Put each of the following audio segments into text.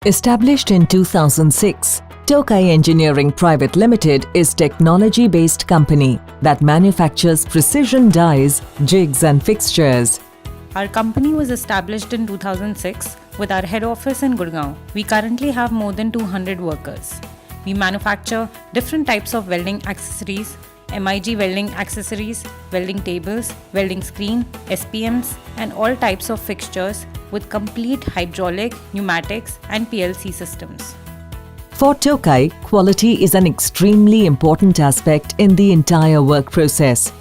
Established in 2006, Tokai Engineering Private Limited is a technology-based company that manufactures precision dies, jigs and fixtures. Our company was established in 2006 with our head office in Gurgaon. We currently have more than 200 workers. We manufacture different types of welding accessories, MIG welding accessories, welding tables, welding screen, SPMs, and all types of fixtures with complete hydraulic, pneumatics, and PLC systems. For Tokai, quality is an extremely important aspect in the entire work process.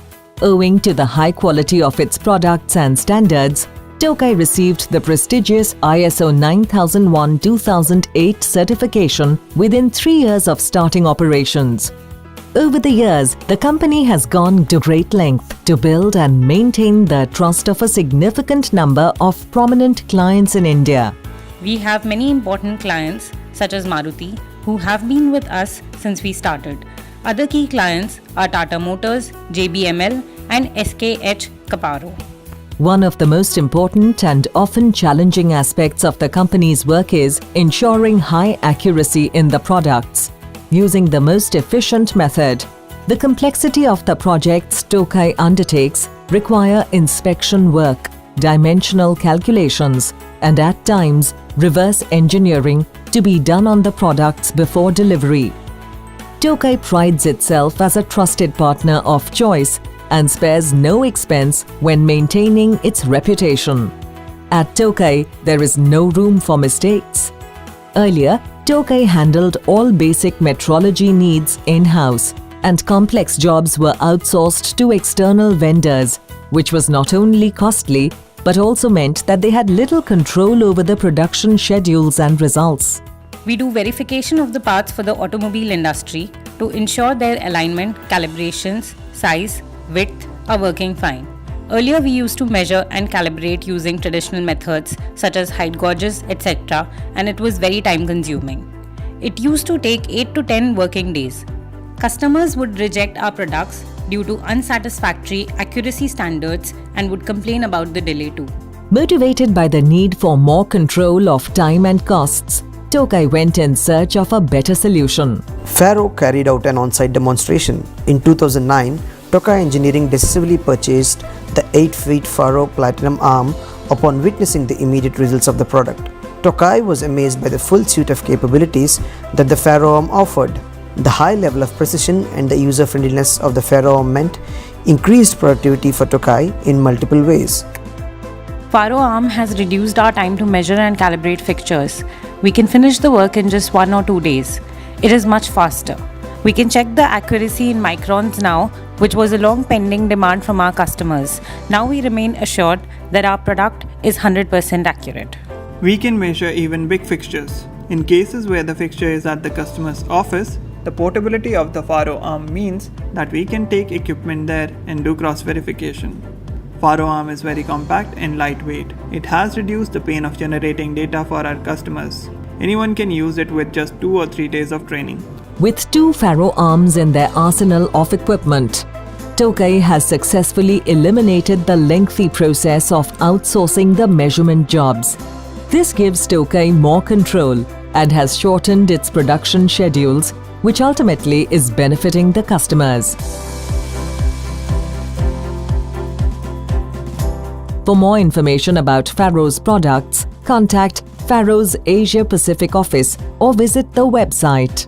Owing to the high quality of its products and standards, Tokai received the prestigious ISO 9001-2008 certification within 3 years of starting operations. Over the years, the company has gone to great length to build and maintain the trust of a significant number of prominent clients in India. We have many important clients such as Maruti, who have been with us since we started. Other key clients are Tata Motors, JBML, and SKH Caparo. One of the most important and often challenging aspects of the company's work is ensuring high accuracy in the products, using the most efficient method. The complexity of the projects Tokai undertakes require inspection work, dimensional calculations, and at times reverse engineering to be done on the products before delivery. Tokai prides itself as a trusted partner of choice and spares no expense when maintaining its reputation. At Tokai, there is no room for mistakes. Earlier, Tokai handled all basic metrology needs in-house, and complex jobs were outsourced to external vendors, which was not only costly but also meant that they had little control over the production schedules and results. We do verification of the parts for the automobile industry to ensure their alignment, calibrations, size, width are working fine. Earlier, we used to measure and calibrate using traditional methods such as height gauges, etc., and it was very time consuming. It used to take 8 to 10 working days. Customers would reject our products due to unsatisfactory accuracy standards and would complain about the delay too. Motivated by the need for more control of time and costs, Tokai went in search of a better solution. FARO carried out an on-site demonstration. In 2009, Tokai Engineering decisively purchased the 8-feet FARO Platinum arm upon witnessing the immediate results of the product. Tokai was amazed by the full suite of capabilities that the FARO arm offered. The high level of precision and the user-friendliness of the FARO arm meant increased productivity for Tokai in multiple ways. FARO arm has reduced our time to measure and calibrate fixtures. We can finish the work in just 1 or 2 days. It is much faster. We can check the accuracy in microns now, which was a long pending demand from our customers. Now we remain assured that our product is 100% accurate. We can measure even big fixtures. In cases where the fixture is at the customer's office, the portability of the FARO arm means that we can take equipment there and do cross-verification. FARO arm is very compact and lightweight. It has reduced the pain of generating data for our customers. Anyone can use it with just 2 or 3 days of training. With 2 FARO arms in their arsenal of equipment, Tokai has successfully eliminated the lengthy process of outsourcing the measurement jobs. This gives Tokai more control and has shortened its production schedules, which ultimately is benefiting the customers. For more information about FARO's products, contact FARO's Asia Pacific office or visit the website.